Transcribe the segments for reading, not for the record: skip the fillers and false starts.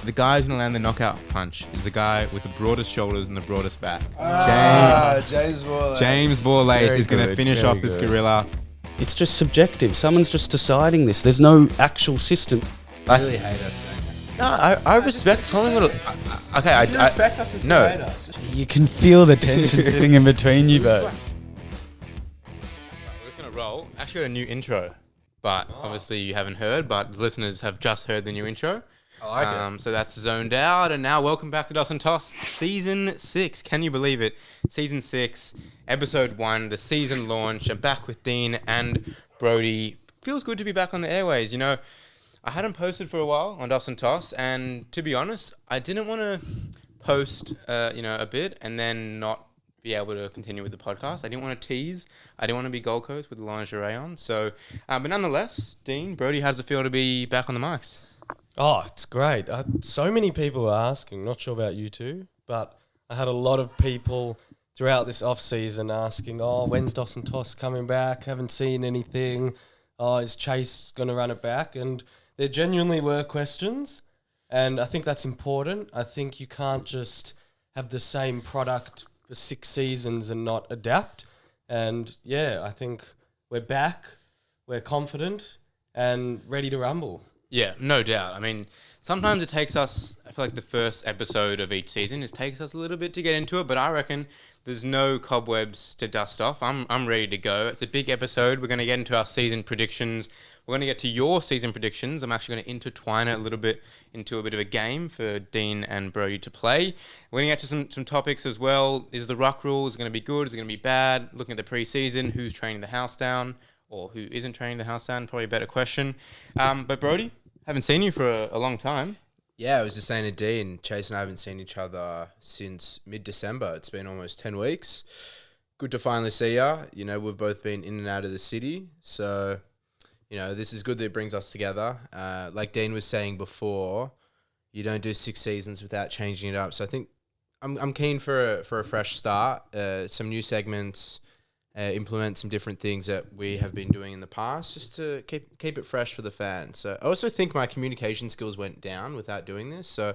The guy who's going to land the knockout punch is the guy with the broadest shoulders and the broadest back. James Borlace. James Borlace is going to finish off this gorilla. It's just subjective. Someone's just deciding this. There's no actual system. I really hate us, don't you? No, I respect Collingwood. Okay, I respect us and still hate us. You can feel the tension sitting in between you both. We're just going to roll. Actually got a new intro, but obviously you haven't heard, but the listeners have just heard the new intro. I like it. So that's zoned out, and now welcome back to Doss and Toss, Season 6. Can you believe it? Season 6, Episode 1, the season launch. I'm back with Dean and Brodie. Feels good to be back on the airways. You know, I hadn't posted for a while on Doss and Toss, and to be honest, I didn't want to post, a bit and then not be able to continue with the podcast. I didn't want to tease. I didn't want to be Gold Coast with the lingerie on. So, but nonetheless, Dean, Brodie, how does it feel to be back on the mics? Oh, it's great. So many people are asking, not sure about you two, but I had a lot of people throughout this off-season asking, when's Doss and Toss coming back? Haven't seen anything. Is Chase going to run it back? And there genuinely were questions, and I think that's important. I think you can't just have the same product for 6 seasons and not adapt. And, yeah, I think we're back, we're confident, and ready to rumble. Yeah, no doubt. I mean, sometimes it takes us, I feel like the first episode of each season, it takes us a little bit to get into it, but I reckon there's no cobwebs to dust off. I'm ready to go. It's a big episode. We're going to get into our season predictions. We're going to get to your season predictions. I'm actually going to intertwine it a little bit into a bit of a game for Dean and Brodie to play. We're going to get to some topics as well. Is the Ruck rule, is it going to be good? Is it going to be bad? Looking at the pre-season, who's training the house down or who isn't training the house down? Probably a better question. But Brodie, haven't seen you for a long time. Yeah, I was just saying to Dean, Chase and I haven't seen each other since mid-December. It's been almost 10 weeks. Good to finally see ya. You know, we've both been in and out of the city. So, you know, this is good that it brings us together. Like Dean was saying before, you don't do 6 seasons without changing it up. So I think I'm keen for a fresh start, some new segments, implement some different things that we have been doing in the past just to keep it fresh for the fans. So I also think my communication skills went down without doing this. So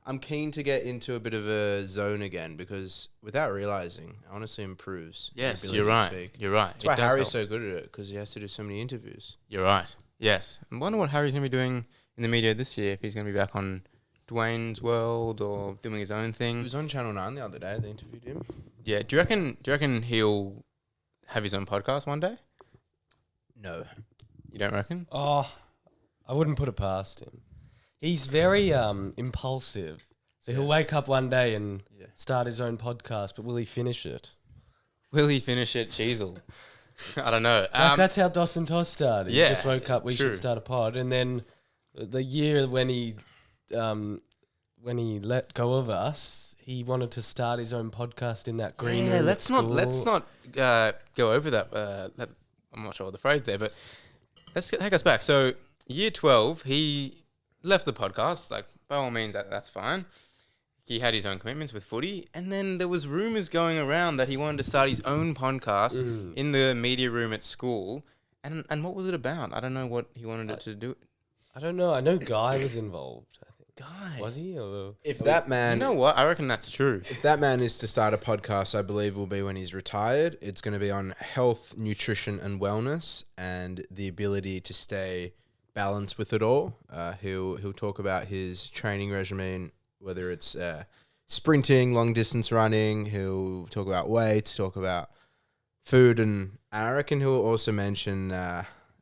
I'm keen to get into a bit of a zone again because without realizing, it honestly improves. Yes, your you're ability to right. speak. You're right. That's why Harry's so good at it because he has to do so many interviews. You're right. Yes. I wonder what Harry's going to be doing in the media this year, if he's going to be back on Dwayne's World or doing his own thing. He was on Channel 9 the other day. They interviewed him. Yeah. Do you reckon he'll have his own podcast one day? No. You don't reckon? I wouldn't put it past him. He's very impulsive. So he'll wake up one day and start his own podcast, but will he finish it? Will he finish it? Cheezel. I don't know. That's how Doss and Toss started. Yeah, He just woke up, we true. should start a pod. And then the year when he let go of us, he wanted to start his own podcast in that green room. Let's not go over that. I'm not sure what the phrase there, but let's take us back. So year 12, he left the podcast. Like by all means, that's fine. He had his own commitments with footy, and then there was rumors going around that he wanted to start his own podcast in the media room at school. And what was it about? I don't know what he wanted it to do. I don't know. I know Guy was involved. Guy. Was he? Or If that man... You know what? I reckon that's true. If that man is to start a podcast, I believe will be when he's retired. It's going to be on health, nutrition, and wellness, and the ability to stay balanced with it all. He'll talk about his training regimen, whether it's sprinting, long distance running. He'll talk about weights, talk about food, and I reckon he'll also mention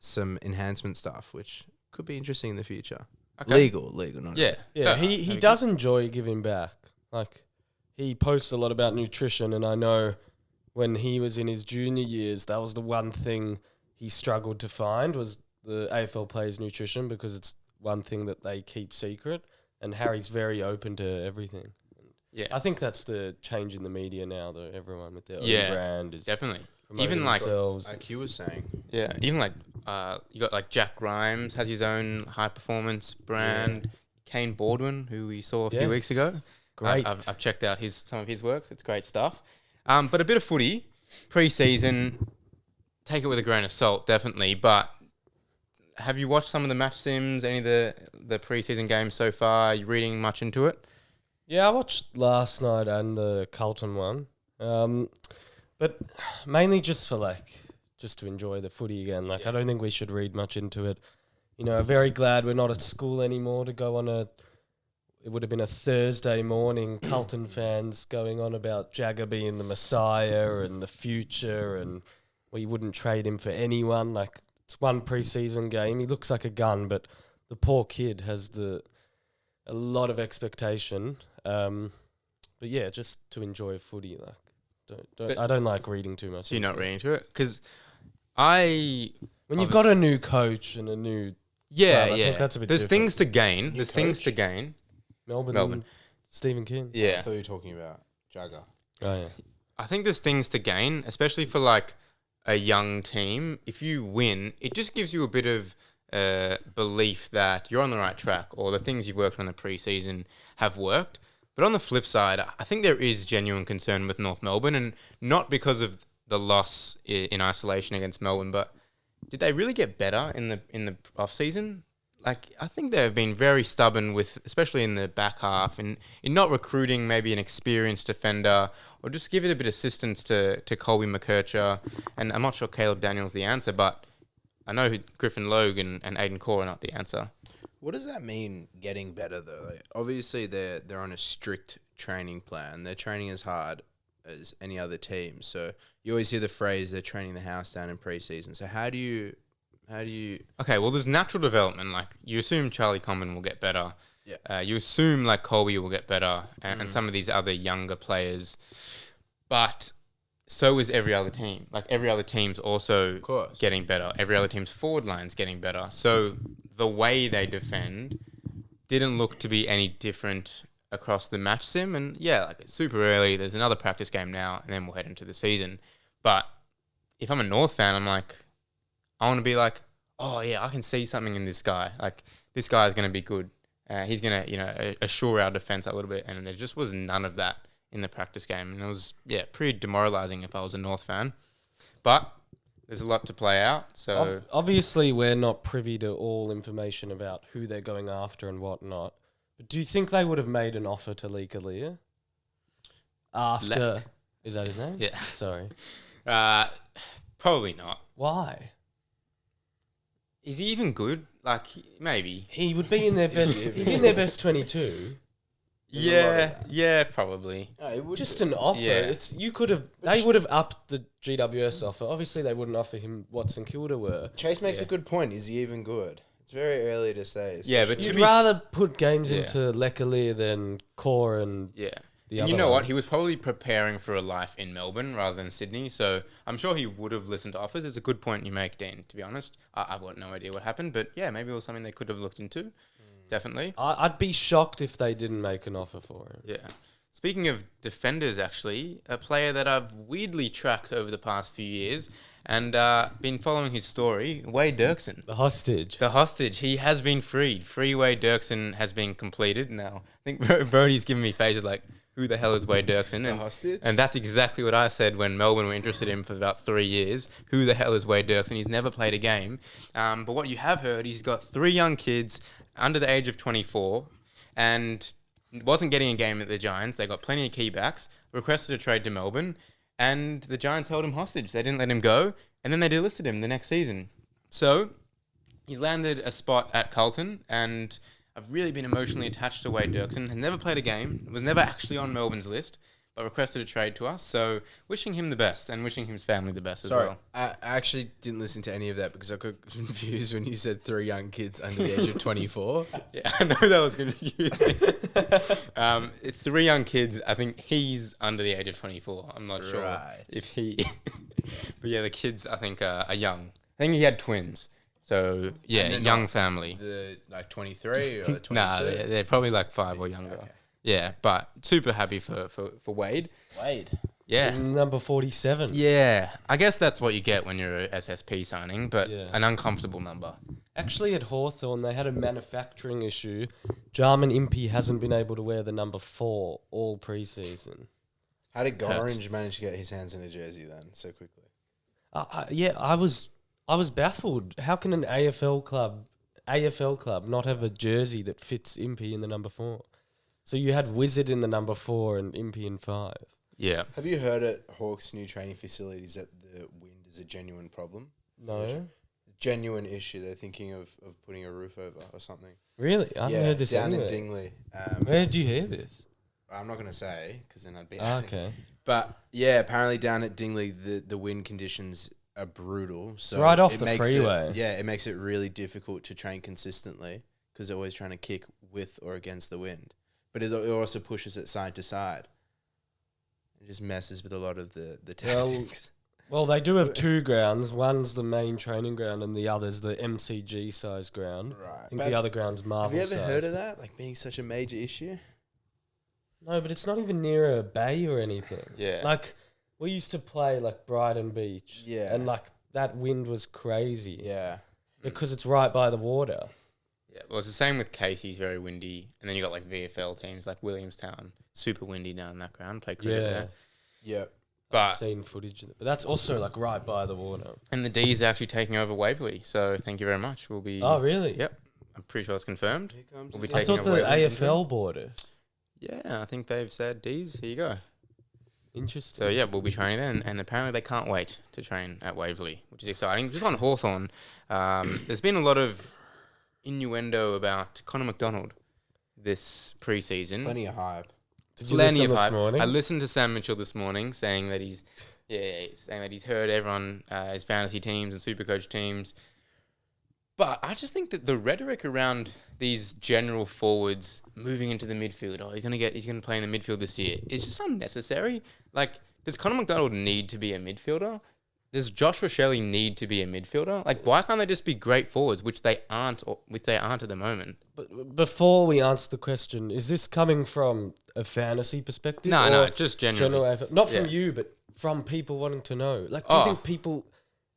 some enhancement stuff, which could be interesting in the future. Okay. Legal, not Yeah, he does enjoy giving back. Like, he posts a lot about nutrition, and I know when he was in his junior years, that was the one thing he struggled to find was the AFL players' nutrition because it's one thing that they keep secret, and Harry's very open to everything. Yeah. I think that's the change in the media now, though. Everyone with their own brand is definitely. promoting Even like themselves. Like you were saying. Yeah, even like you got like Jack Grimes has his own high performance brand. Yeah. Kane Baldwin, who we saw a few weeks ago. Great. I've checked out some of his works. It's great stuff. But a bit of footy, pre-season, take it with a grain of salt, definitely. But have you watched some of the match sims, any of the preseason games so far? Are you reading much into it? Yeah, I watched last night and the Carlton one, but mainly just just to enjoy the footy again. I don't think we should read much into it. I'm very glad we're not at school anymore to go on it would have been a Thursday morning, Carlton fans going on about Jagger being the Messiah and the future, and we wouldn't trade him for anyone. It's one preseason game. He looks like a gun, but the poor kid has a lot of expectation. But yeah, just to enjoy footy. I don't like reading too much. So you're not into it. reading into it? Because When you've got a new coach and a new... Yeah, I think that's a bit There's different. things to gain. New There's things coach? to gain. Melbourne. Stephen King. I Yeah. thought you were talking about Jagger. Oh, yeah. I think there's things to gain, especially for a young team. If you win, it just gives you a bit of belief that you're on the right track, or the things you've worked on in the preseason have worked. But on the flip side, I think there is genuine concern with North Melbourne, and not because of the loss in isolation against Melbourne, but did they really get better in the off season? I think they've been very stubborn with, especially in the back half, and in not recruiting maybe an experienced defender, or just give it a bit of assistance to Colby McKercher. And I'm not sure Caleb Daniels the answer, but I know Griffin Logan and Aiden Core are not the answer. What does that mean, getting better, though? Obviously, they're on a strict training plan. They're training as hard as any other team. So you always hear the phrase, they're training the house down in preseason. So how do you... Okay, well, there's natural development. You assume Charlie Comben will get better. Yeah. You assume Colby will get better, and some of these other younger players. But so is every other team. Every other team's also getting better. Every other team's forward line's getting better. So the way they defend didn't look to be any different across the match sim. And it's super early. There's another practice game now, and then we'll head into the season. But if I'm a North fan, I'm I want to be oh yeah, I can see something in this guy. This guy is going to be good. He's going to, assure our defense a little bit. And there just was none of that in the practice game. And it was, pretty demoralizing if I was a North fan. But there's a lot to play out. So Obviously, we're not privy to all information about who they're going after and whatnot. But do you think they would have made an offer to Lee Kalia after? Leck. Is that his name? Yeah. Sorry. Probably not. Why? Is he even good? Maybe. He would be in their best. He's in their best 22. Yeah, probably. Just an offer. Yeah. They would have upped the GWS offer. Obviously, they wouldn't offer him what St Kilda were. Chase makes a good point. Is he even good? It's very early to say. Yeah, but You'd rather put games Yeah. into Leclerc than Core and the And other you know one. what? He was probably preparing for a life in Melbourne rather than Sydney, so I'm sure he would have listened to offers. It's a good point you make, Dean, to be honest. I've got no idea what happened, but maybe it was something they could have looked into. Definitely. I'd be shocked if they didn't make an offer for him. Yeah. Speaking of defenders, actually, a player that I've weirdly tracked over the past few years and been following his story, Wade Dirksen. The hostage. The hostage. He has been freed. Free Wade Dirksen has been completed. Now, I think Brodie's giving me faces who the hell is Wade Dirksen? And, hostage? and that's exactly what I said when Melbourne were interested in him for about 3 years. Who the hell is Wade Dirksen? He's never played a game. But what you have heard, he's got 3 young kids under the age of 24 and wasn't getting a game at the Giants. They got plenty of key backs, requested a trade to Melbourne, and the Giants held him hostage. They didn't let him go, and then they delisted him the next season. So he's landed a spot at Carlton, and I've really been emotionally attached to Wade Dirksen. Has never played a game, was never actually on Melbourne's list, but requested a trade to us. So wishing him the best and wishing his family the best as well. I actually didn't listen to any of that because I got confused when you said 3 young kids under the age of 24. Yeah, I know that was confusing. 3 young kids. I think he's under the age of 24. I'm not sure if he... But yeah, the kids I think are young. I think he had twins. So yeah, young family. The 23 or 22? Nah, they're probably 5 or younger. Okay. Yeah, but super happy for Wade. Wade. Yeah. Number 47. Yeah. I guess that's what you get when you're a SSP signing, but Yeah. an uncomfortable number. Actually, at Hawthorn, they had a manufacturing issue. Jarman Impey hasn't been able to wear the number 4 all preseason. How did Gorringe manage to get his hands in a jersey then so quickly? Yeah, I was I was baffled. How can an AFL club not have a jersey that fits Impey in the number 4? So you had Wizard in the number 4 and Impey in 5. Yeah. Have you heard at Hawks' new training facilities that the wind is a genuine problem? No. Genuine issue. They're thinking of putting a roof over or something. Really? I haven't heard this down anywhere. in Dingley. Where did you hear this? I'm not going to say because then I'd be Okay. But yeah, apparently down at Dingley, the wind conditions are brutal. So right off it the makes freeway. It makes it really difficult to train consistently because they're always trying to kick with or against the wind. But it also pushes it side to side. It just messes with a lot of the tactics. Well, they do have 2 grounds. One's the main training ground and the other's the MCG size ground. Right. I think the other ground's Marvel Have you ever size. heard of that? Like being such a major issue? No, but it's not even near a bay or anything. Yeah. Like, we used to play, like, Brighton Beach. Yeah. And, like, that wind was crazy. Yeah. Because it's right by the water. Yeah, well, it's the same with Casey's, very windy. And then you got, like, VFL teams like Williamstown, super windy down in that ground, play cricket there. Yep. But, I've seen footage of it. But that's also, like, right by the water. and the D's are actually taking over Waverley, so thank you very much. We'll be... Oh, really? Yep. I'm pretty sure it's confirmed. Here comes We'll be the- I taking thought the over Waverley. AFL bought it. Yeah, I think they've said, D's, here you go. Interesting. So, yeah, we'll be training there, and apparently they can't wait to train at Waverley, which is exciting. Just on Hawthorn, there's been a lot of innuendo about Connor McDonald this preseason. Plenty of hype. Did you Plenty listen of this hype. morning? I listened to Sam Mitchell this morning saying that he's heard everyone, his fantasy teams and Supercoach teams. But I just think that the rhetoric around these general forwards moving into the midfield, he's gonna play in the midfield this year, is just unnecessary. Like, does Connor McDonald need to be a midfielder? Does Josh Rochelle need to be a midfielder? Like, why can't they just be great forwards, which they aren't at the moment? But before we answer the question, is this coming from a fantasy perspective? No, or just generally. Not from Yeah. you, but from people wanting to know. Like, do you think people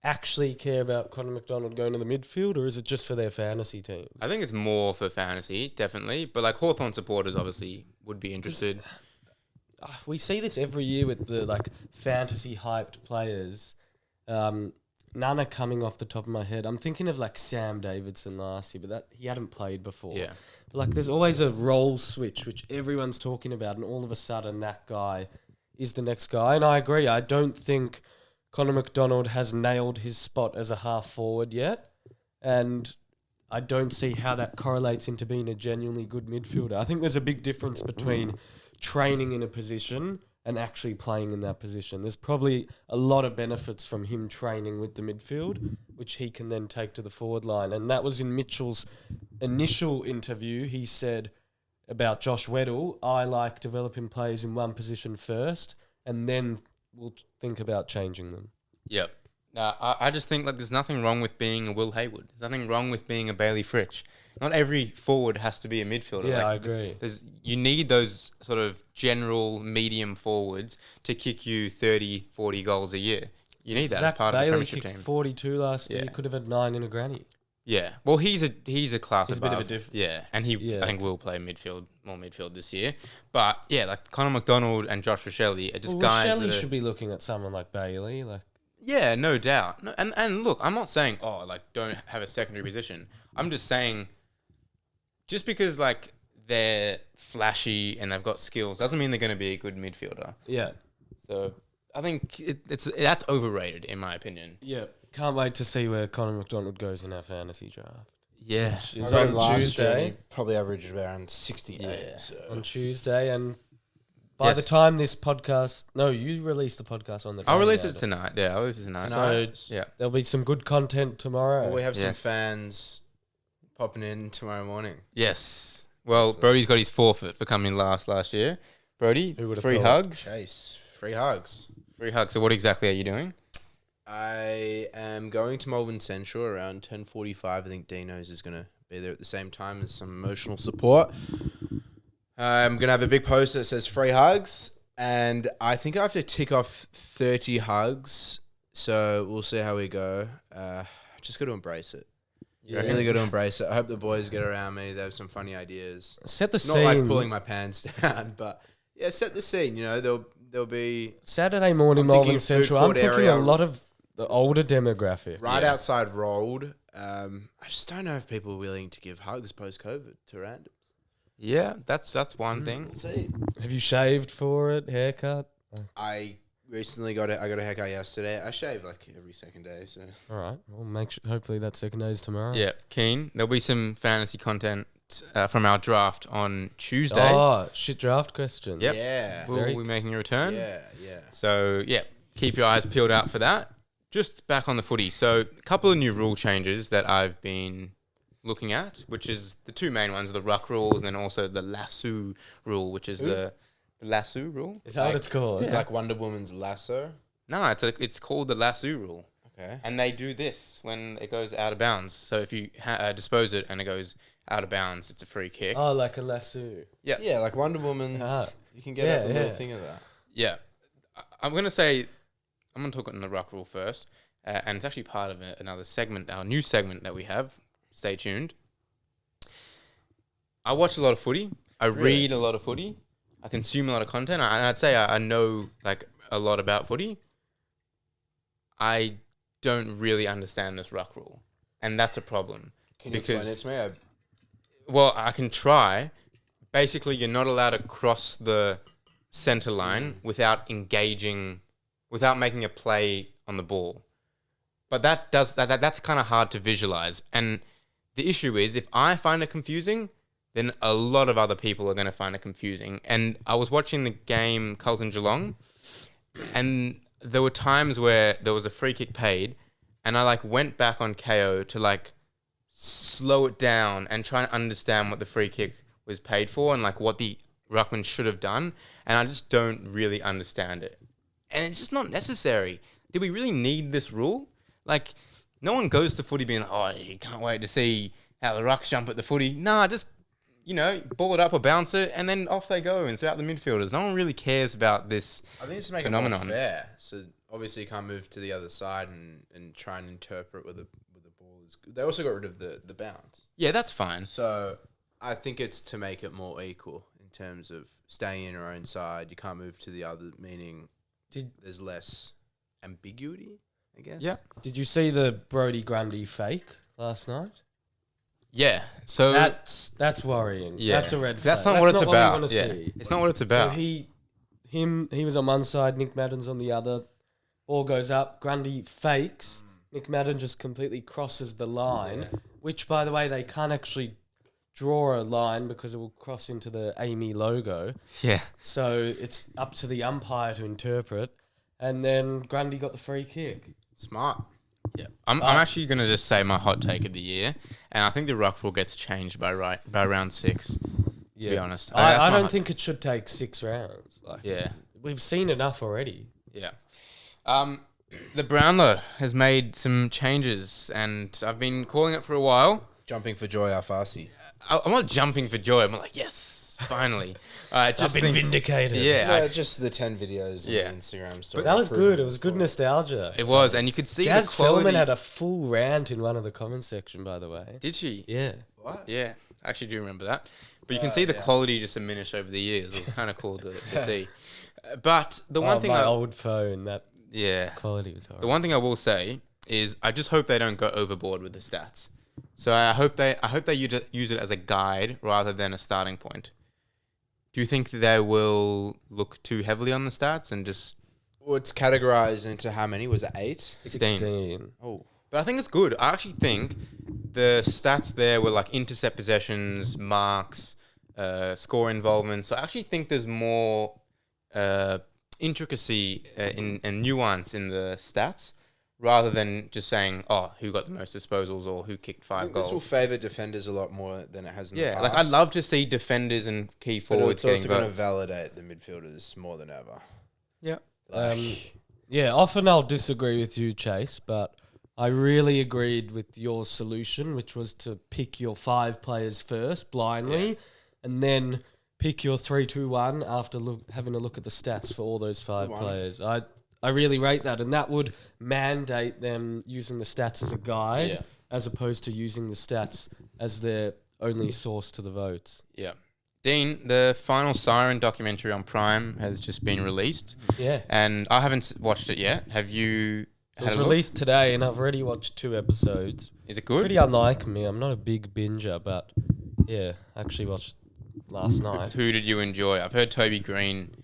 actually care about Connor McDonald going to the midfield, or is it just for their fantasy team? I think it's more for fantasy, definitely. But, like, Hawthorn supporters obviously would be interested. We see this every year with the, like, fantasy hyped players. None are coming off the top of my head. I'm thinking of, like, Sam Davidson last year, but he hadn't played before. Yeah. But, like, there's always a role switch, which everyone's talking about, and all of a sudden that guy is the next guy. And I agree. I don't think Connor McDonald has nailed his spot as a half forward yet. And I don't see how that correlates into being a genuinely good midfielder. I think there's a big difference between training in a position and actually playing in that position. There's probably a lot of benefits from him training with the midfield, which he can then take to the forward line. And that was in Mitchell's initial interview. He said about Josh Weddle, I like developing players in one position first, and then we'll think about changing them. Yep. I just think, like, there's nothing wrong with being a Will Haywood. There's nothing wrong with being a Bailey Fritsch. Not every forward has to be a midfielder. Yeah, like, I agree. You need those sort of general medium forwards to kick you 30, 40 goals a year. You need that Zach as part Bailey of the premiership kicked team. 42 last year. Yeah. Could have had 9 in a granny. Yeah. Well, he's a class He's a above. bit of a diff- Yeah, and he Yeah. I think will play more midfield this year. But yeah, like Connor McDonald and Josh Rochelle are just guys Shelley that are, should be looking at someone like Bailey. Like, yeah, no doubt. No, and look, I'm not saying don't have a secondary position. I'm just saying, just because like they're flashy and they've got skills doesn't mean they're going to be a good midfielder. yeah. So I think that's overrated in my opinion. Yeah. Can't wait to see where Connor McDonald goes in our fantasy draft. Yeah. It's I read on last year Tuesday. he probably averaged around 68. Yeah. So. On Tuesday, and by Yes. the time this podcast... No, you release the podcast on the I'll day, release it Adam. tonight. Yeah, I'll release it tonight. So Yeah. there'll be some good content tomorrow. Well, we have some Yes. fans popping in tomorrow morning. Yes. Well, Brodie's got his forfeit for coming last year. Brodie, Who would've free thought? hugs. Chase, free hugs. Free hugs. So what exactly are you doing? I am going to Melbourne Central around 10:45. I think Dino's is going to be there at the same time as some emotional support. I'm going to have a big poster that says free hugs, and I think I have to tick off 30 hugs, so we'll see how we go. Just got to embrace it. Yeah. Really got to embrace it. I hope the boys get around me. They have some funny ideas. Set the Not scene. like pulling my pants down, but yeah, set the scene. You know, there'll be Saturday morning, I'm thinking Melbourne of food Central. I'm court thinking area. a lot of the older demographic. Right outside rolled. I just don't know if people are willing to give hugs post-COVID to randoms. Yeah, that's one thing. See, Have you shaved for it? Haircut? I recently got a haircut yesterday. I shave like every second day. So All right. Well, make sure. Hopefully that second day is tomorrow. Yeah, keen. There'll be some fantasy content from our draft on Tuesday. Oh, shit draft questions. Yep. yeah, We'll be making a return. yeah. So, yeah, keep your eyes peeled out for that. Just back on the footy. So, a couple of new rule changes that I've been looking at, which is the two main ones, the ruck rules and then also the lasso rule, which is the lasso rule. Is that what it's called? It's like Wonder Woman's lasso. No, it's called the lasso rule. Okay. And they do this when it goes out of bounds. So, if you dispose it and it goes out of bounds, it's a free kick. Oh, like a lasso. Yeah, like Wonder Woman's. You can get a little thing of that. Yeah. I'm going to talk on the ruck rule first. And it's actually part of another segment, our new segment that we have. Stay tuned. I watch a lot of footy. I read a lot of footy. I consume a lot of content. I'd say I know like a lot about footy. I don't really understand this ruck rule. And that's a problem. Can you explain it to me? Well, I can try. Basically, you're not allowed to cross the center line without making a play on the ball. But that's kind of hard to visualize. And the issue is, if I find it confusing, then a lot of other people are going to find it confusing. And I was watching the game Carlton Geelong, and there were times where there was a free kick paid, and I like went back on KO to like slow it down and try and understand what the free kick was paid for and like what the ruckman should have done, and I just don't really understand it. And it's just not necessary. Did we really need this rule? Like, no one goes to footy being like, oh, you can't wait to see how the rucks jump at the footy. Nah, just, ball it up or bounce it, and then off they go, and it's about the midfielders. No one really cares about this I think it's to make phenomenon. it more fair. So obviously you can't move to the other side and try and interpret where the ball is. They also got rid of the bounce. Yeah, that's fine. So I think it's to make it more equal in terms of staying in your own side. You can't move to the other, meaning there's less ambiguity, I guess. Yeah. Did you see the Brodie Grundy fake last night? Yeah. So That's worrying. yeah. That's a red flag. That's not what it's about. we wanna Yeah. see. It's not what it's about. So he was on one side, Nick Madden's on the other. Ball goes up, Grundy fakes. Nick Madden just completely crosses the line, which, by the way, they can't actually draw a line because it will cross into the Amy logo. Yeah. So it's up to the umpire to interpret. And then Grundy got the free kick. Smart. Yeah. I'm actually going to just say my hot take of the year, and I think the ruck rule gets changed by round 6, to be honest. I don't think it should take 6 rounds. Yeah. We've seen enough already. Yeah. The Brownlow has made some changes, and I've been calling it for a while. Jumping for joy, Alfarsi. I'm not jumping for joy. I'm like, yes, finally. I've been vindicated. Yeah. No, just the 10 videos on the Instagram story. But that was good. It was good nostalgia. It was, and you could see Jazz the quality. Fillman had a full rant in one of the comments section, by the way. Did she? Yeah. What? Yeah, I actually do remember that. But you can see the quality just diminish over the years. It was kind of cool to see. But the one thing my old phone, that yeah, quality was the horrible. one thing I will say is I just hope they don't go overboard with the stats. So I hope they use it as a guide rather than a starting point. Do you think that they will look too heavily on the stats and just? Well, it's categorized into how many? Was it 8? 16. Oh. But I think it's good. I actually think the stats there were like intercept possessions, marks, score involvement. So I actually think there's more intricacy and nuance in the stats rather than just saying, oh, who got the most disposals or who kicked 5 goals. This will favour defenders a lot more than it has in the past. Like I'd love to see defenders and key But forwards it's also getting going to votes. validate the midfielders more than ever. Yeah. Yeah, often I'll disagree with you, Chase, but I really agreed with your solution, which was to pick your 5 players first blindly and then pick your 3-2-1 after having a look at the stats for all those 5 players. I really rate that, and that would mandate them using the stats as a guide as opposed to using the stats as their only source to the votes. Yeah. Dean, the final Siren documentary on Prime has just been released. Yeah. And I haven't watched it yet. Have you It was released today, and I've already watched 2 episodes. Is it good? Pretty unlike me. I'm not a big binger, but yeah, I actually watched last night. Who did you enjoy? I've heard Toby Green.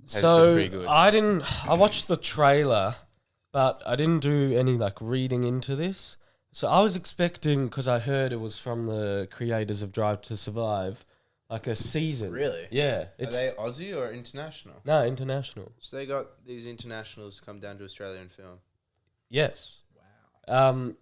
So pretty good. I watched the trailer, but I didn't do any like reading into this. So I was expecting, because I heard it was from the creators of Drive to Survive, like a season. Really? Yeah. Are they Aussie or international? No, international. So they got these internationals come down to Australia and film. Yes. Wow.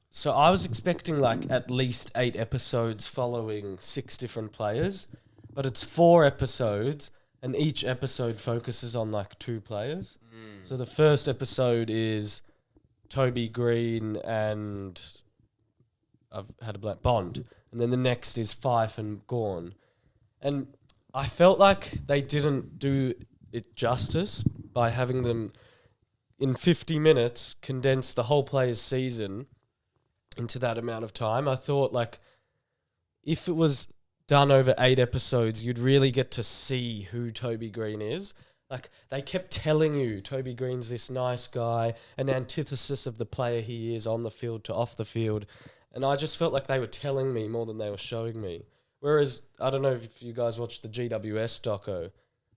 So I was expecting like at least 8 episodes following 6 different players, but it's 4 episodes, and each episode focuses on like 2 players. So the first episode is Toby Green and I've had a blank Bond, and then the next is Fife and Gorn. And I felt like they didn't do it justice by having them in 50 minutes condense the whole player's season into that amount of time. I thought like if it was done over 8 episodes, you'd really get to see who Toby Green is. Like they kept telling you Toby Green's this nice guy, an antithesis of the player he is on the field to off the field. And I just felt like they were telling me more than they were showing me. Whereas, I don't know if you guys watched the GWS doco.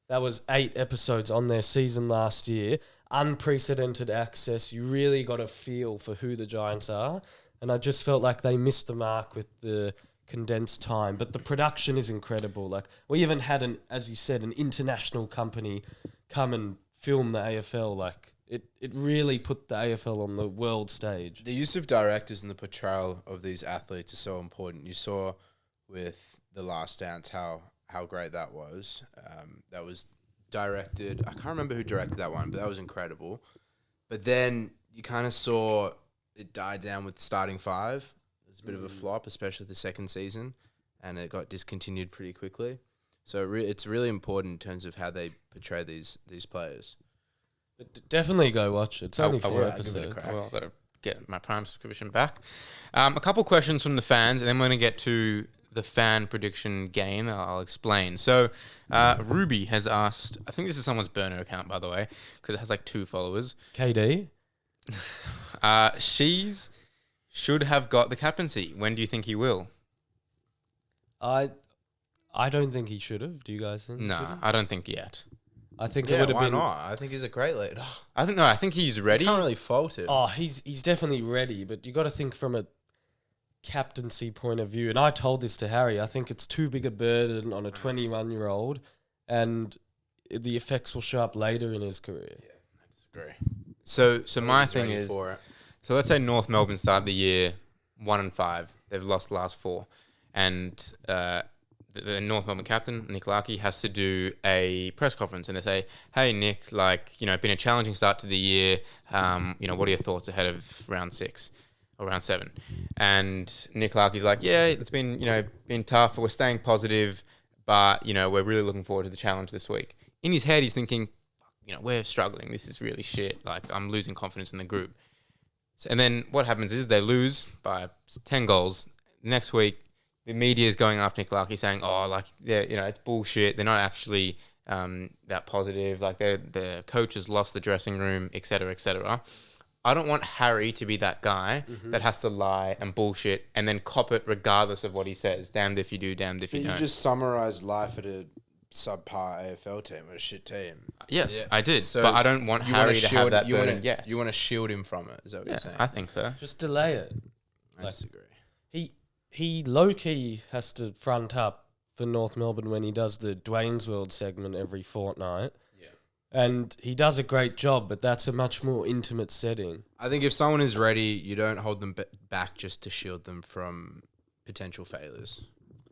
That was 8 episodes on their season last year. Unprecedented access. You really got a feel for who the Giants are. And I just felt like they missed the mark with the condensed time. But the production is incredible. Like we even had as you said, an international company come and film the AFL. Like it really put the AFL on the world stage. The use of directors and the portrayal of these athletes is so important. You saw with The Last Dance how great that was. That was directed. I can't remember who directed that one, but that was incredible. But then you kind of saw it die down with the starting 5. It was a bit of a flop, especially the second season, and it got discontinued pretty quickly. So it's really important in terms of how they portray these players. Definitely go watch it. It's only 4 give it a episodes. crack. Well, I've got to get my Prime subscription back. A couple questions from the fans, and then we're going to get to the fan prediction game. I'll explain. So, Ruby has asked, I think this is someone's burner account, by the way, because it has like 2 followers. KD? She's should have got the captaincy. When do you think he will? I don't think he should have. Do you guys think? No, I don't think yet. I think it Yeah, would have why been. not? I think he's a great leader. I think he's ready. You can't really fault it. Oh, he's definitely ready, but you got to think from a captaincy point of view. And I told this to Harry. I think it's too big a burden on a 21-year-old, and the effects will show up later in his career. Yeah, I disagree. So my He's thing ready is, for it. so let's say North Melbourne start the year 1-5. They've lost the last 4, and the North Melbourne captain Nick Larkey has to do a press conference, and they say, "Hey Nick, like been a challenging start to the year. What are your thoughts ahead of round 6 or round 7?" And Nick Larkey's like, "Yeah, it's been tough. We're staying positive, but we're really looking forward to the challenge this week." In his head, he's thinking, we're struggling. This is really shit. Like, I'm losing confidence in the group. So, and then what happens is they lose by 10 goals. Next week, the media is going after Nick Larkey saying, it's bullshit. They're not actually that positive. Like, the coach has lost the dressing room, et cetera, et cetera. I don't want Harry to be that guy that has to lie and bullshit and then cop it regardless of what he says. Damned if you do, damned if you don't. You just summarised life at a subpar AFL team, or a shit team. Yes, Yeah. I did. So but I don't want Harry to have that burden yet. You want to shield him from it, is that what you're saying? I think so. Just delay it. I disagree. He low-key has to front up for North Melbourne when he does the Dwayne's World segment every fortnight. Yeah. And he does a great job, but that's a much more intimate setting. I think if someone is ready, you don't hold them back just to shield them from potential failures.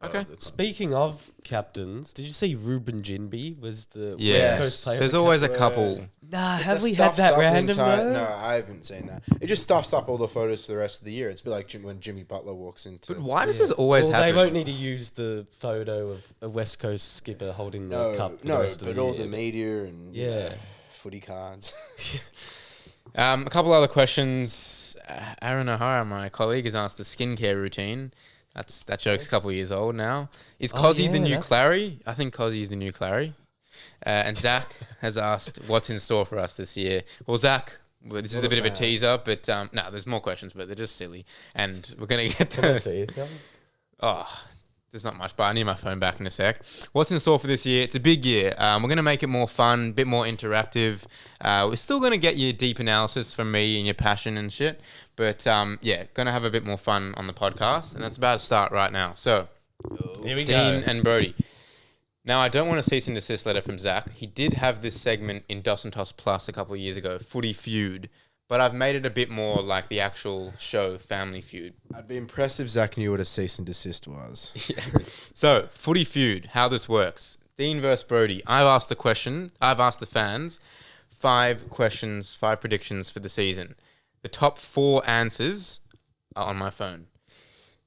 Okay. Speaking of captains, did you see Ruben Jinby was the Yes. West Coast player? There's of the always a cap- couple. Nah, It have just we had stuffs that up the random though? No, I haven't seen that. It just stuffs up all the photos for the rest of the year. It's a bit like when Jimmy Butler walks into. But why does this always Well, happen? they won't need to use the photo of a West Coast skipper holding the cup for the rest of but the all year. the media and Yeah. footy cards. A couple other questions. Aaron O'Hara, my colleague, has asked the skincare routine. That joke's a couple of years old now. Is Cozzy the new Clary? I think Cozzy is the new Clary. And Zach has asked, what's in store for us this year? Well, Zach, well, this What is a bit of a fans? teaser, but no, there's more questions, but they're just silly, and we're gonna get to Can I this. see it, Sam? Oh, there's not much, but I need my phone back in a sec. What's in store for this year? It's a big year. We're going to make it more fun, a bit more interactive. We're still going to get your deep analysis from me and your passion and shit. But yeah, going to have a bit more fun on the podcast. And that's about to start right now. So, Here we Dean go. and Brodie. Now, I don't want a cease and desist letter from Zach. He did have this segment in Dos and Toss Plus a couple of years ago, Footy Feud. But I've made it a bit more like the actual show, Family Feud. I'd be impressed if Zach knew what a cease and desist was. Yeah. So, Footy Feud, how this works. Dean versus Brodie. I've asked the question, I've asked the fans 5 questions, 5 predictions for the season. The top 4 answers are on my phone.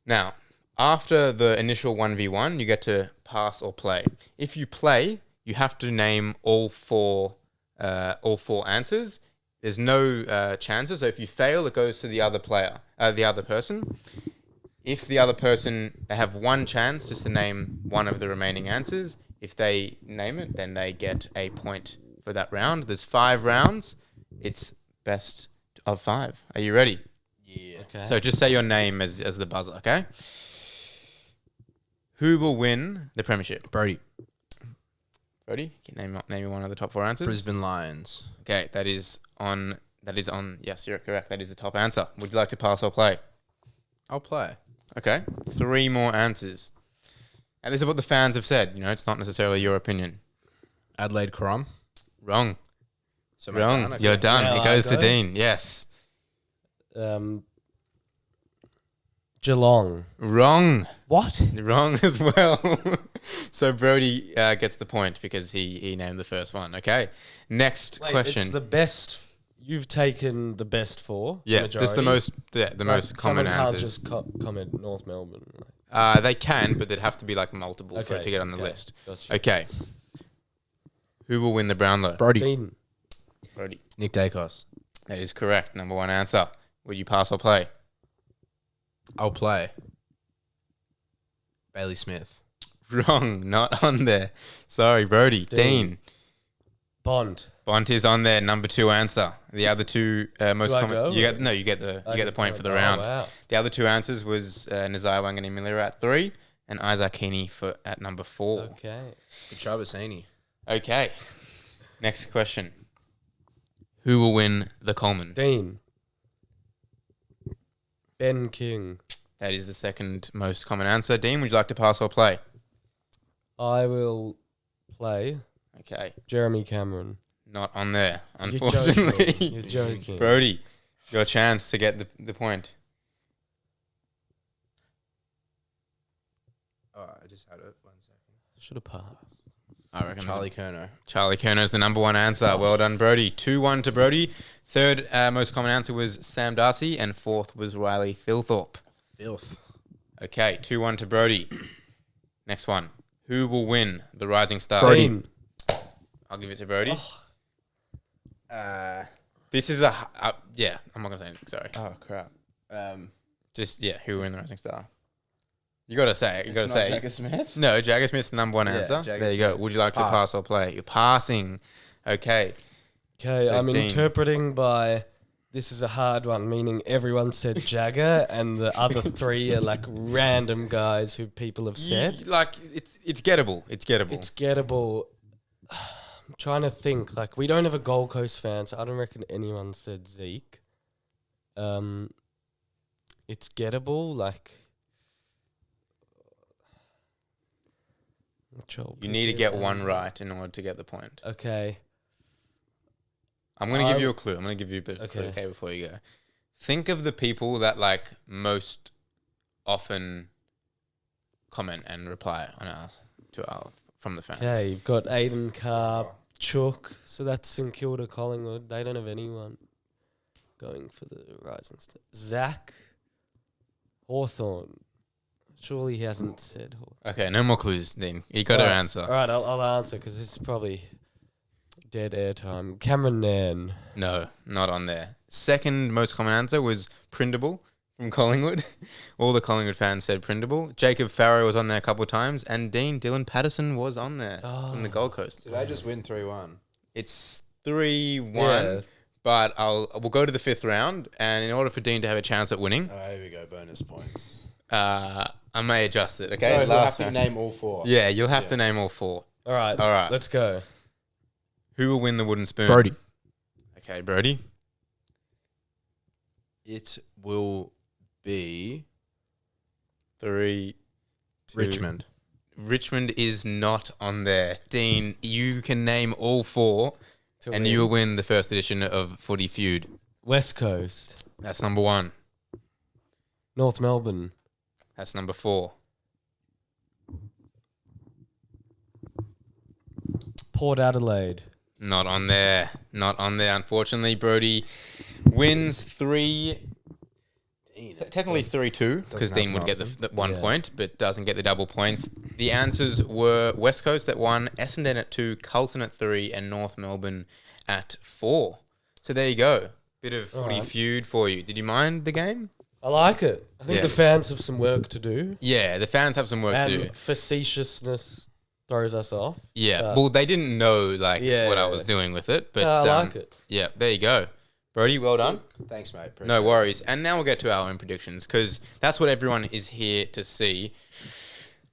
Now, after the initial 1v1, you get to pass or play. If you play, you have to name all four answers. There's no chances. So if you fail, it goes to the other player, the other person. If the other person, they have one chance just to name one of the remaining answers. If they name it, then they get a point for that round. There's 5 rounds. It's best of 5. Are you ready? Yeah. Okay. So just say your name as the buzzer, okay? Who will win the premiership? Brodie. Brodie, can you name me one of the top 4 answers? Brisbane Lions. Okay, that is on. Yes, you're correct. That is the top answer. Would you like to pass or play? I'll play. Okay, 3 more answers. And this is what the fans have said. You know, it's not necessarily your opinion. Adelaide Coram. Wrong. So am I Wrong. done? Okay. You're done. Now It I goes to go. Dean. Yes. Geelong. Wrong. What? Wrong as well. So Brodie gets the point because he named the first one. Okay. Next Wait, question. It's the best. You've taken the best 4. Yeah, just the most most common someone answers. Can't just comment North Melbourne. They can, but they'd have to be like multiple for it to get on the list. Gotcha. Okay. Who will win the Brownlow? Brodie. Dean. Brodie. Nick Dacos. That is correct. Number 1 answer. Would you pass or play? I'll play. Bailey Smith. Wrong. Not on there. Sorry, Brodie. Dean. Bond. Bont is on there. Number 2 answer. The other 2 most Do I common. go, You or- get the point for the Oh, round. wow. The other 2 answers was Nazai Wangani Miller at 3 and Isaac Heaney at number 4. Okay. Good job, Asani. Okay. Next question. Who will win the Coleman? Dean. Ben King. That is the second most common answer. Dean, would you like to pass or play? I will play Okay. Jeremy Cameron. Not on there, You're unfortunately. joking. You're joking. Brodie, your chance to get the point. Oh, I just had it. 1 second. Should have passed. I reckon Charlie Kerno. Charlie Kerno is the number 1 answer. Well done, Brodie. 2-1 to Brodie. Third most common answer was Sam Darcy, and 4th was Riley Thilthorpe. Filth. Okay, 2-1 to Brodie. Next one. Who will win the Rising Star? Brodie. Dean. I'll give it to Brodie. Oh This is yeah, I'm not going to say anything, sorry. crap. Just, yeah, who will win the Rising Star? You got to say it. You got to It's say not it. Jagger Smith. No, Jagger Smith's the number 1 Yeah, answer. Jagger There you go. Smith. Would you like to Pass. pass or play? You're passing. Okay. Okay, So I'm Dean. interpreting by this is a hard one, meaning everyone said Jagger and the other 3 are like random guys who people have said. Like, it's gettable. It's gettable. It's gettable. I'm trying to think. Like, we don't have a Gold Coast fan, so I don't reckon anyone said Zeke. It's gettable. Like, not sure. You need to get one right in order to get the point. Okay. I'm going to give you a clue. I'm going to give you a bit of a clue, Okay. okay, before you go. Think of the people that, like, most often comment and reply from the fans. Okay, you've got Aiden Carr, Chook, so that's St Kilda, Collingwood. They don't have anyone going for the Rising Star. Zach Hawthorn. Surely he hasn't said Hawthorn. Okay, no more clues, Dean. You got to Alright, answer. All right, I'll answer because this is probably dead air time. Cameron Nairn. No, not on there. Second most common answer was Prindable from Collingwood. All the Collingwood fans said Prindable. Jacob Farrow was on there a couple of times, and Dylan Patterson was on there from the Gold Coast. Did I just win 3-1? It's 3-1, Yeah. but we'll go to the 5th round, and in order for Dean to have a chance at winning, Oh, here we go. Bonus points. I may adjust it. Okay, No, you'll have to name all 4. Yeah, you'll have to name all 4. All right. Let's go. Who will win the wooden spoon? Brodie. Okay, Brodie. It will be 3, 2. Richmond. Richmond is not on there. Dean, you can name all 4, and you will win the first edition of Footy Feud. West Coast. That's number 1. North Melbourne. That's number 4. Port Adelaide. Not on there. Not on there. Unfortunately, Brodie wins 3. Technically 3-2, because Dean would get the 1 point, but doesn't get the double points. The answers were West Coast at 1, Essendon at 2, Carlton at 3, and North Melbourne at 4. So there you go. Bit of Footy Feud for you. Did you mind the game? I like it. I think the fans have some work to do. Yeah, the fans have some work to do. And facetiousness throws us off. Yeah, well, they didn't know what I was doing with it, but I like it. Yeah, there you go. Brodie, well done. Thanks, mate. Appreciate No worries. And now we'll get to our own predictions, because that's what everyone is here to see.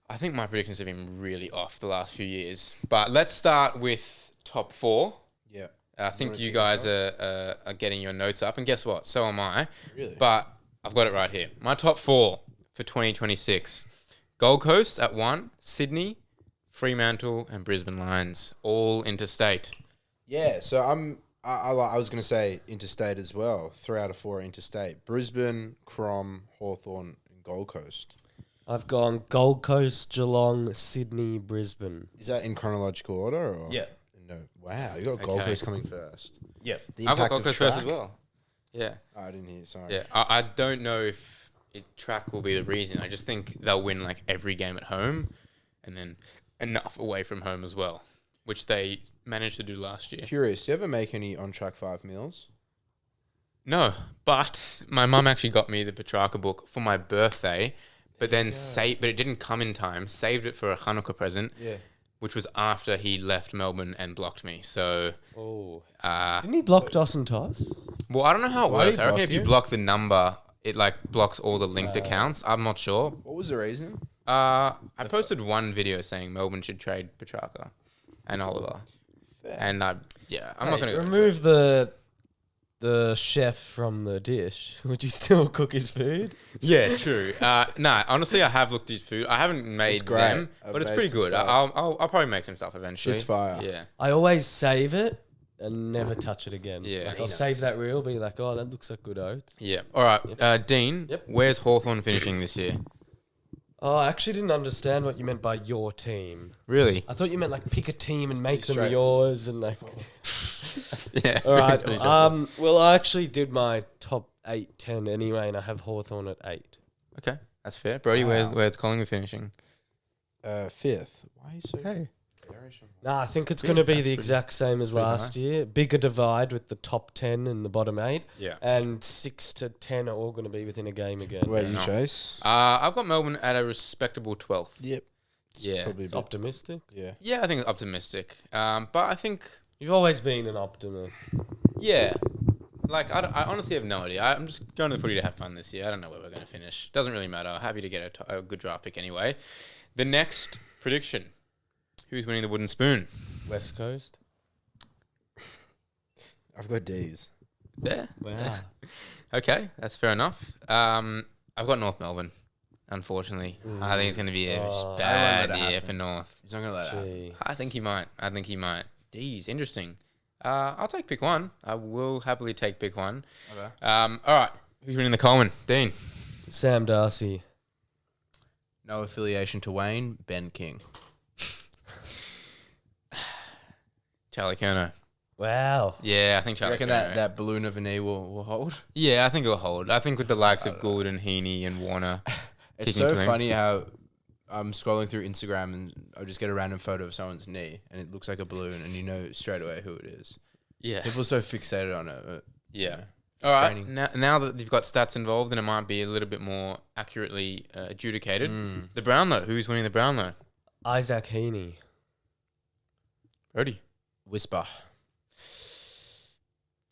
I think my predictions have been really off the last few years. But let's start with top 4. Yeah. I think you guys are getting your notes up. And guess what? So am I. Really? But I've got it right here. My top 4 for 2026. Gold Coast at 1, Sydney, Fremantle, and Brisbane Lions, all interstate. Yeah, so I was going to say interstate as well. 3 out of 4 are interstate. Brisbane, Crom, Hawthorn, and Gold Coast. I've gone Gold Coast, Geelong, Sydney, Brisbane. Is that in chronological order? Or? Yeah. No. Wow, you got Gold Coast coming first. Yeah. The I've got impact Gold of Coast track. first as well. Yeah. Oh, I didn't hear. Sorry. Yeah. I don't know if track will be the reason. I just think they'll win every game at home, and then enough away from home as well, which they managed to do last year. Curious, do you ever make any on track 5 meals? No, but my mum actually got me the Petrarca book for my birthday, but then but it didn't come in time. Saved it for a Hanukkah present, which was after he left Melbourne and blocked me. So, Didn't he block Dawson Toss? well, I don't know how it Why did works. he I reckon block if you you? block the number, it blocks all the linked accounts. I'm not sure. What was the reason? I posted one video saying Melbourne should trade Petrarca and Oliver, and I'm not going to remove the chef from the dish. Would you still cook his food? Yeah, true. No, honestly, I have looked at his food. I haven't made great. them, I've but it's made pretty some good. stuff. I'll probably make some stuff eventually. It's fire. Yeah. I always save it and never touch it again. Yeah. I'll save that reel, be like, oh, that looks like good oats. Yeah. All right. Dean, Yep. where's Hawthorn finishing this year? Oh, I actually didn't understand what you meant by your team. Really? I thought you meant pick a team and make them straight. yours and Yeah. All right. Well, I actually did my top 8, 10 anyway, and I have Hawthorn at 8. Okay, that's fair. Brodie, Wow. where's Collingwood finishing? 5th. Why are you so Okay. bearish on Nah, I think it's Yeah, going to be that's the pretty- exact same as pretty last high. year. Bigger divide with the top 10 and the bottom 8. Yeah. And 6 to 10 are all going to be within a game again. Where you enough. Chase? I've got Melbourne at a respectable 12th. Yep. Yeah. Probably a It's bit, optimistic. yeah. Yeah, I think it's optimistic. But I think, You've always been an optimist. yeah. I honestly have no idea. I'm just going to the footy to have fun this year. I don't know where we're going to finish. Doesn't really matter. Happy to get a good draft pick anyway. The next prediction. Who's winning the wooden spoon? West Coast. I've got D's. There. Wow. Okay, that's fair enough. I've got North Melbourne, unfortunately. I think it's going to be a I bad won't let it year happen. for North. He's not going to let that. Gee. I think he might. D's, interesting. I'll take pick 1. I will happily take pick 1. Okay. All right. Who's winning the Coleman? Dean. Sam Darcy. No affiliation to Wayne, Ben King. Charlie Kerno. Wow. Yeah, I think You Charlie reckon Kerno. that balloon of a knee will hold? Yeah, I think it'll hold. I think with the likes of Gould and Heaney and Warner. It's kicking so to him. funny how I'm scrolling through Instagram and I'll just get a random photo of someone's knee and it looks like a balloon and you know straight away who it is. Yeah. People are so fixated on it. But, Yeah. it's All right. training. Now that you've got stats involved, then it might be a little bit more accurately adjudicated. The Brownlow. Who's winning the Brownlow? Isaac Heaney. Brodie. Whisper.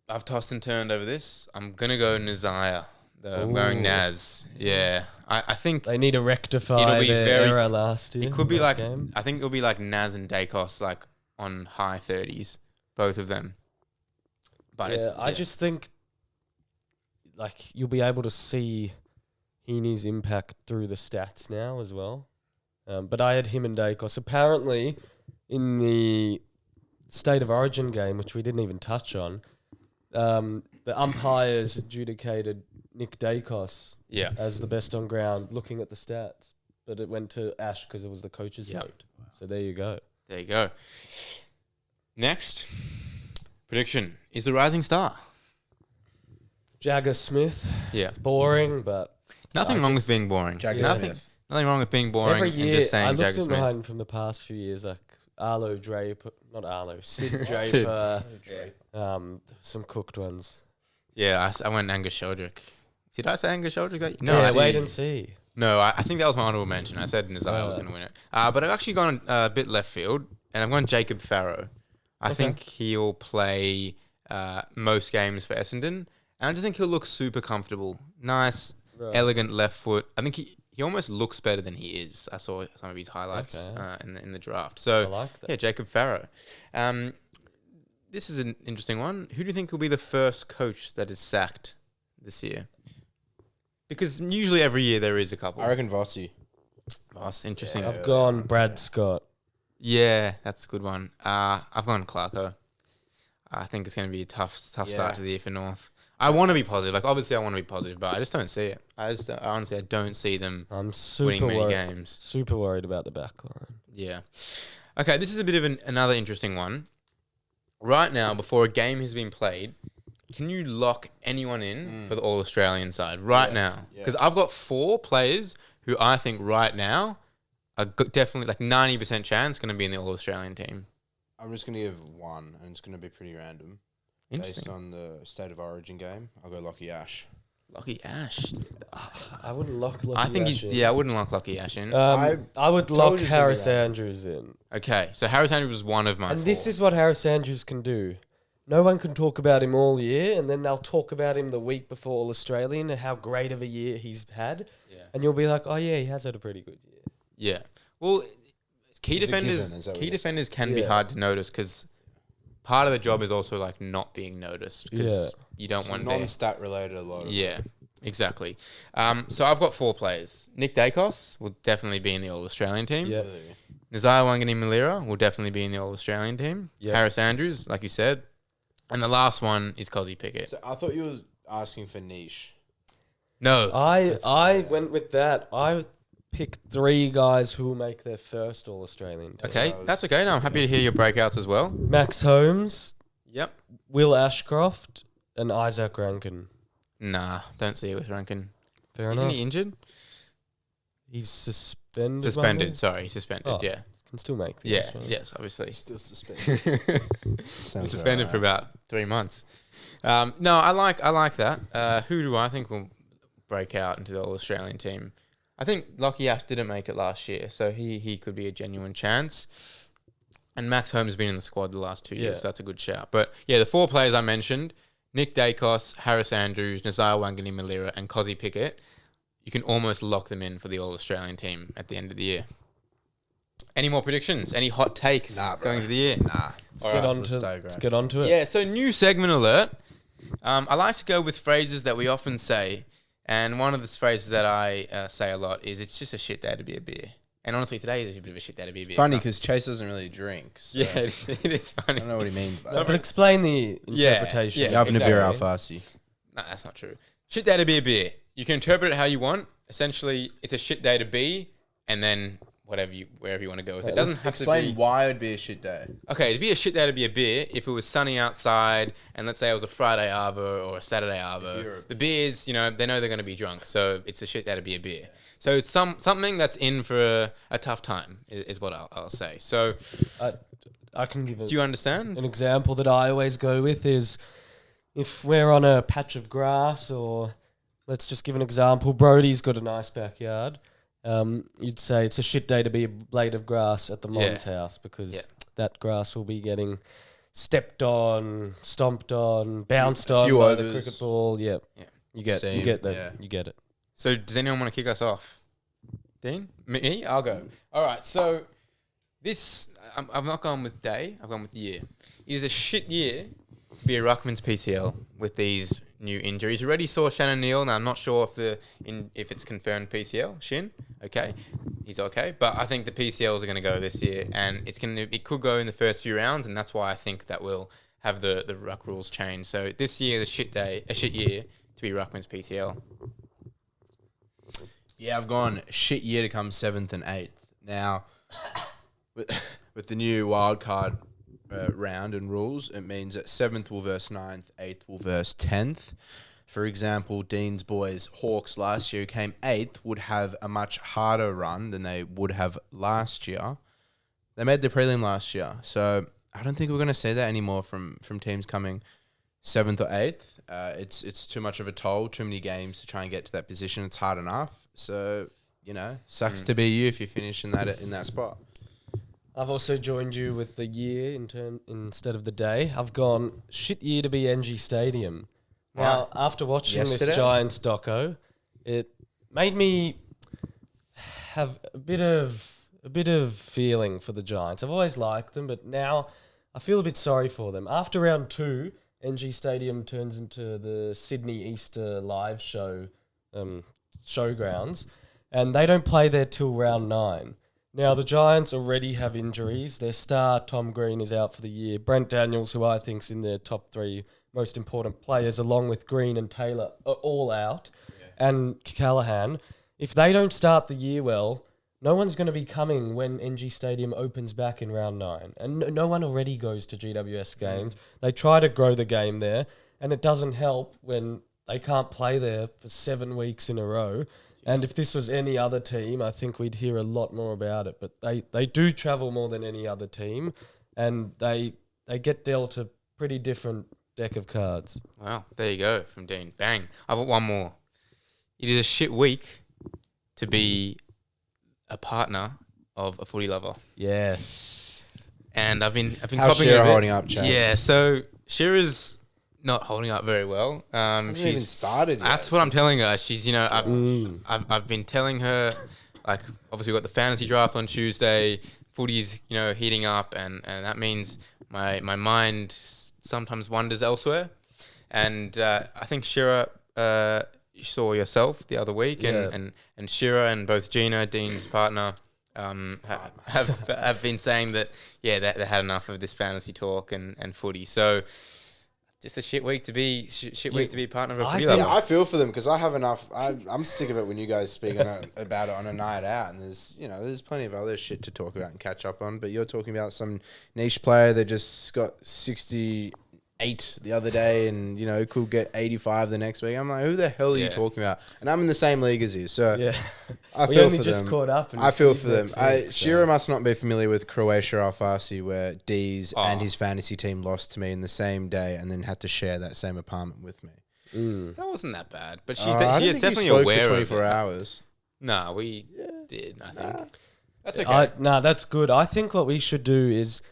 I've tossed and turned over this. I'm gonna go Nazaya. I'm going Naz. Yeah, I think They need to rectify it'll be their very. error last year. It could be that like game. I think it'll be like Naz and Dacos like on high 30s, both of them. But I just think like you'll be able to see Heaney's impact through the stats now as well. But I had him and Dacos. Apparently, in the State of Origin game, which we didn't even touch on, the umpires adjudicated Nick Dacos as the best on ground, looking at the stats. But it went to Ash because it was the coach's vote. So there you go. There you go. Next prediction is the rising star. Jagger Smith. Yeah, Boring, but nothing wrong with being boring. Jagger Nothing. Smith. Nothing wrong with being boring every and year just saying I looked Jagger at Smith. mine from the past few years, like Arlo Draper, not Arlo, Sid Draper, some cooked ones. Yeah, I went Angus Sheldrick. Did I say Angus Sheldrick? No, I wait and see. No, I think that was my honorable mention. I said Nazai was going to win it. But I've actually gone a bit left field, and I've gone Jacob Farrow. I think he'll play most games for Essendon, and I just think he'll look super comfortable. Nice, elegant left foot. I think he almost looks better than he is. I saw some of his highlights in the draft. So, I like that. Yeah, Jacob Farrow. This is an interesting one. Who do you think will be the first coach that is sacked this year? Because usually every year there is a couple. I reckon Vossi. That's interesting. Yeah. I've gone Brad Scott. Yeah, that's a good one. I've gone Clarko. I think it's going to be a tough start to the year for North. I want to be positive. Like, obviously I want to be positive, but I just don't see it. Honestly, I don't see them I'm super winning many worried. games. Super worried about the back line. Yeah. Okay, this is a bit of another interesting one. Right now, before a game has been played, can you lock anyone in for the All-Australian side right now? Because I've got 4 players who I think right now are definitely like 90% chance going to be in the All-Australian team. I'm just going to give one, and it's going to be pretty random. Based on the State of Origin game, I'll go Lockie Ash. Lockie Ash. I wouldn't lock Lucky I think Ash in. I wouldn't lock Lockie Ash in. I would told lock you it's gonna be Harris random. Andrews in. Okay, so Harris Andrews was one of my And 4. this is what Harris Andrews can do. No one can talk about him all year, and then they'll talk about him the week before All-Australian and how great of a year he's had. Yeah. And you'll be like, oh, yeah, he has had a pretty good year. Yeah. Well, key It's a given, is defenders that what key you're defenders can be Yeah. hard to notice because part of the job is also like not being noticed because Yeah. you don't So want to. non-stat related a lot of Yeah, exactly. So I've got 4 players. Nick Dacos will definitely be in the All-Australian team. Yeah. Really. Nazaya Wangani-Malira will definitely be in the All-Australian team. Yeah. Harris Andrews, like you said. And the last one is Cozzy Pickett. So I thought you were asking for niche. No. I went with that. I picked 3 guys who will make their first All-Australian team. Okay, that's okay. No, I'm happy to hear your breakouts as well. Max Holmes, Yep. Will Ashcroft, and Isaac Rankin. Nah, don't see it with Rankin. Fair Isn't enough. he injured? He's suspended. Suspended. maybe? Sorry, suspended. Oh, Yeah. Can still make the Yeah. Australian. Yes, obviously. Still suspended. He's suspended for about 3 months. No, I like that. Who do I think will break out into the All-Australian team? I think Lockie Ash didn't make it last year, so he could be a genuine chance. And Max Holmes has been in the squad the last 2 years, Yeah. so that's a good shout. But yeah, the 4 players I mentioned, Nick Dacos, Harris Andrews, Nazaya Wangani-Malira, and Cozzy Pickett, you can almost lock them in for the All-Australian team at the end of the year. Any more predictions? Any hot takes Nah, bro. going into the year? Nah. Let's get on to it. Yeah, so new segment alert. I like to go with phrases that we often say, and one of the phrases that I say a lot is, it's just a shit day to be a beer. And honestly, today is a bit of a shit day to be a beer. Funny because Chase doesn't really drink. So Yeah, it is I funny. don't know what he means by No, that. but explain the Yeah, interpretation. yeah. You're having a beer out exactly. Farsi. No, that's not true. Shit day to be a beer. You can interpret it how you want. Essentially, it's a shit day to be, and then wherever you want to go with it. It doesn't have Explain to be. why it'd be a shit day. Okay, it'd be a shit day to be a beer if it was sunny outside, and let's say it was a Friday arvo or a Saturday arvo. The beers, they know they're going to be drunk, so it's a shit day to be a beer. So it's something that's in for a tough time, is what I'll say. So, I can give do you understand? an example that I always go with is if we're on a patch of grass, or let's just give an example. Brodie's got a nice backyard. You'd say it's a shit day to be a blade of grass at the mom's house because that grass will be getting stepped on, stomped on, bounced A on few by the overs. cricket ball. Yeah, Yeah. you get Same, that. yeah. You get it. So does anyone want to kick us off? Dean? Me? I'll go. All right. So this, I've not gone with day. I've gone with year. It is a shit year to be a Ruckman's PCL with these new injuries. You already saw Shannon Neal. Now I'm not sure if it's confirmed PCL. Shin, okay, he's okay. But I think the PCLs are going to go this year, and it could go in the first few rounds, and that's why I think that we'll have the Ruck rules change. So this year, a shit year to be Ruckman's PCL. Yeah, I've gone shit year to come 7th and 8th. Now, with the new wildcard round and rules, it means that 7th will verse 9th, 8th will verse 10th. For example, Dean's boys, Hawks, last year, who came 8th, would have a much harder run than they would have last year. They made the prelim last year, so I don't think we're going to see that anymore from teams coming 7th or 8th. It's too much of a toll, too many games to try and get to that position. It's hard enough. So, sucks to be you if you finish in that spot. I've also joined you with the year instead of the day. I've gone shit year to be NG Stadium. Now, after watching Yesterday? this Giants doco, it made me have a bit of feeling for the Giants. I've always liked them, but now I feel a bit sorry for them. After round 2, NG Stadium turns into the Sydney Easter live show showgrounds, and they don't play there till round 9. Now, the Giants already have injuries. Their star, Tom Green, is out for the year. Brent Daniels, who I think is in their top 3 most important players, along with Green and Taylor, are all out. Yeah. And Callahan. If they don't start the year well, no one's going to be coming when NG Stadium opens back in round 9. And no one already goes to GWS games. They try to grow the game there, and it doesn't help when they can't play there for 7 weeks in a row. And if this was any other team, I think we'd hear a lot more about it. But they do travel more than any other team, and they get dealt a pretty different deck of cards. Wow, there you go from Dean. Bang. I've got one more. It is a shit week to be a partner of a footy lover. Yes. And I've been How's copying Shearer a bit. holding up, Chase? Yeah, so Shearer's not holding up very well. Hasn't even started yet. That's what I'm telling her. She's, I've been telling her, like, obviously we got the fantasy draft on Tuesday. Footy's, heating up, and that means my mind sometimes wanders elsewhere. And I think Shearer, you saw yourself the other week, and Shearer and both Gina, Dean's partner, have been saying that they had enough of this fantasy talk and footy. So just a shit week to be partner of a footy lover. Yeah, I feel for them because I have enough. I'm sick of it when you guys speak about it on a night out, and there's plenty of other shit to talk about and catch up on. But you're talking about some niche player that just got 68 the other day, and could get 85 the next week. I'm like, who the hell are you talking about? And I'm in the same league as you, so Yeah. I We feel only for just them. caught up. And I feel he's for them. next week, so. Shearer must not be familiar with Croatia Alfasi, where Dees and his fantasy team lost to me in the same day, and then had to share that same apartment with me. That wasn't that bad, but she I don't is think definitely you spoke aware for of 24 it. hours. No, we did, I think. That's okay. That's good. I think what we should do is,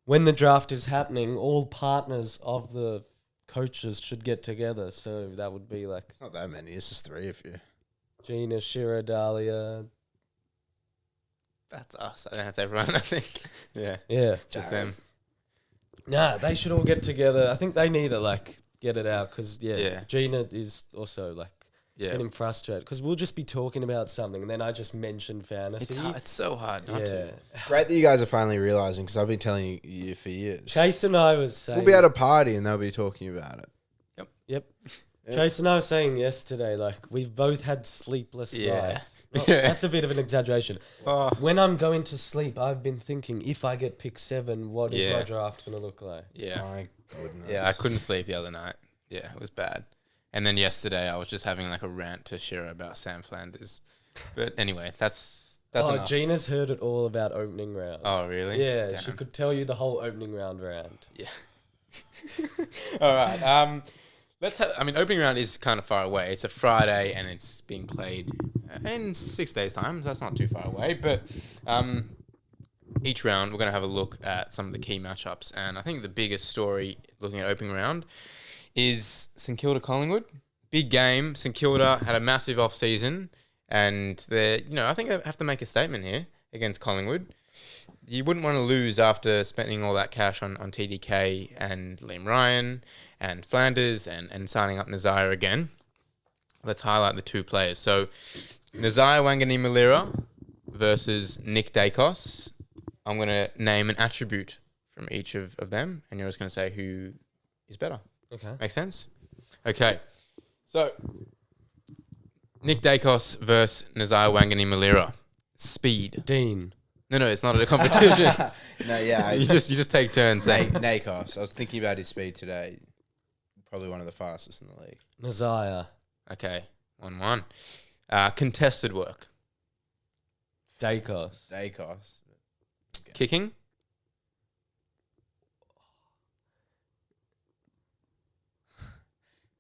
when the draft is happening, all partners of the coaches should get together. So that would be like Not that many. It's just 3 of you. Gina, Shearer, Dahlia. That's us. I think that's everyone, I think. Yeah, Yeah. just them. Nah, they should all get together. I think they need to get it out because Yeah. Gina is also Yeah. getting frustrated because we'll just be talking about something and then I just mentioned fantasy. It's so hard not to. Great that you guys are finally realizing, because I've been telling you for years. Chase and I was saying We'll be at a party and they'll be talking about it. Yep. Chase and I were saying yesterday, we've both had sleepless nights. Well, that's a bit of an exaggeration. When I'm going to sleep, I've been thinking, if I get pick 7, what is my draft going to look like? Yeah. My goodness. Yeah, I couldn't sleep the other night. Yeah, it was bad. And then yesterday I was just having a rant to Shearer about Sam Flanders. But anyway, that's enough. Gina's heard it all about opening round. Oh, really? Yeah, Damn. she could tell you the whole opening round rant. Yeah. All right. Opening round is kind of far away. It's a Friday and it's being played in 6 days' time, so that's not too far away. But each round we're going to have a look at some of the key matchups. And I think the biggest story looking at opening round is St Kilda Collingwood. Big game. St Kilda had a massive off season, and I think they have to make a statement here against Collingwood. You wouldn't want to lose after spending all that cash on TDK and Liam Ryan and Flanders and signing up Nazire again. Let's highlight the two players. So Nazire Wanganeen-Milera versus Nick Dacos. I'm going to name an attribute from each of them, and you're just going to say who is better. Okay. Make sense? Okay. So, Nick Dacos versus Nazire Wanganeen-Milera. Speed. Dean. No, it's not a competition. No, yeah. you just take turns saying. Nakos. I was thinking about his speed today. Probably one of the fastest in the league. Nazire. Okay, 1-1. Contested work. Dacos. Dacos. Kicking.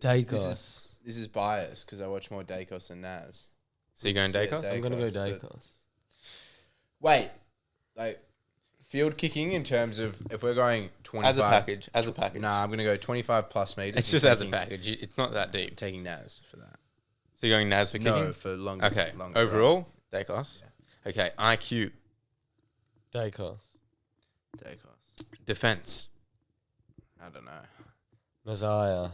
Dacos. This is biased because I watch more Dacos than Naz. So you're going Yeah, Dacos? I'm going to go Dacos, Dacos. Wait, like field kicking in terms of if we're going 25 As a package. Nah, I'm gonna go 25 plus meters. It's just as a package. It's not that deep. Taking Naz for that. So you're going Naz for kicking? No, for longer. Okay. Longer Overall, Dacos. Yeah. Okay. IQ. Dacos. Dacos. Defense. I don't know. Nazire.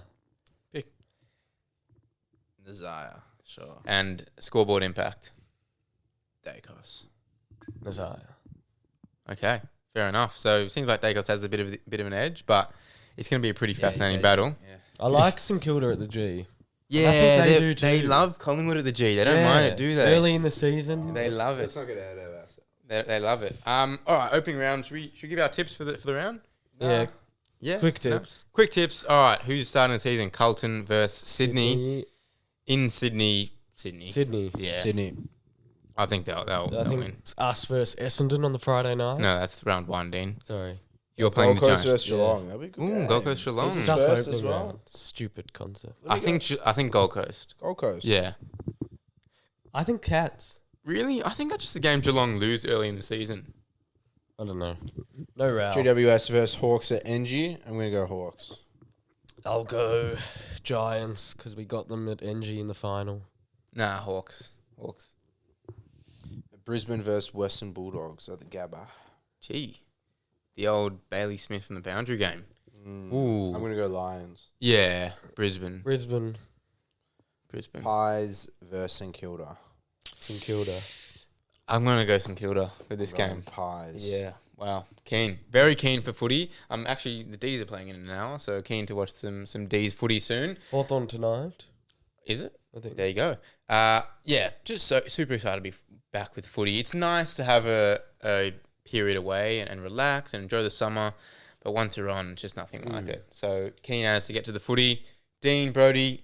Nazire. Sure. And scoreboard impact. Dacos. Nazire. Okay. Fair enough. So it seems like Dacos has a bit of an edge, but it's going to be a pretty fascinating battle. Yeah. I like St Kilda at the G. Yeah, I think they do too. They love Collingwood at the G. They don't mind it, do they? Early in the season. They love it. Let's not get ahead of ourselves. They love it. All right, opening round. Should we give our tips for the round? Yeah. Yeah. Quick No? tips. Quick tips. All right. Who's starting the season? Carlton versus Sydney. In Sydney. Sydney. Yeah. Sydney. I think they'll I think win. it's us versus Essendon on the Friday night. No, that's round 1, Dean. Sorry. You're playing the Gold Coast Giants. versus Geelong. That'd be a good. Ooh, game. Gold Coast Geelong. It's Tough first opening as well. round. Stupid concept. I think Gold Coast. Gold Coast. Yeah. I think Cats. Really? I think that's just the game Geelong lose early in the season. I don't know. No row. GWS versus Hawks at NG. I'm gonna go Hawks. I'll go Giants because we got them at NG in the final. Nah, Hawks. Brisbane versus Western Bulldogs at the Gabba. Gee. The old Bailey Smith from the boundary game. Ooh. I'm gonna go Lions. Yeah, Brisbane. Brisbane. Pies versus St Kilda. St Kilda. I'm going to go St Kilda for this game. Pies. Yeah. Wow. Keen. Very keen for footy. Actually, the D's are playing in an hour, so keen to watch some D's footy soon. Hawthorn tonight. Is it? I think. There you go. Yeah, just super excited to be back with footy. It's nice to have a period away and relax and enjoy the summer, but once you're on, it's just nothing like it. So keen as to get to the footy. Dean, Brodie,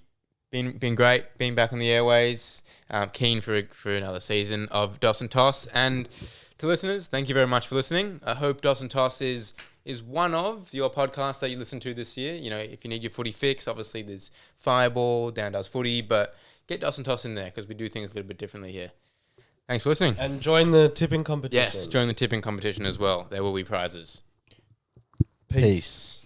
been great, being back on the airways. Keen for another season of Doss and Toss. And to listeners, thank you very much for listening. I hope Doss and Toss is one of your podcasts that you listen to this year. You know, if you need your footy fix, obviously there's Fireball, Down Does Footy, but get Doss and Toss in there because we do things a little bit differently here. Thanks for listening. And join the tipping competition. Yes, join the tipping competition as well. There will be prizes. Peace.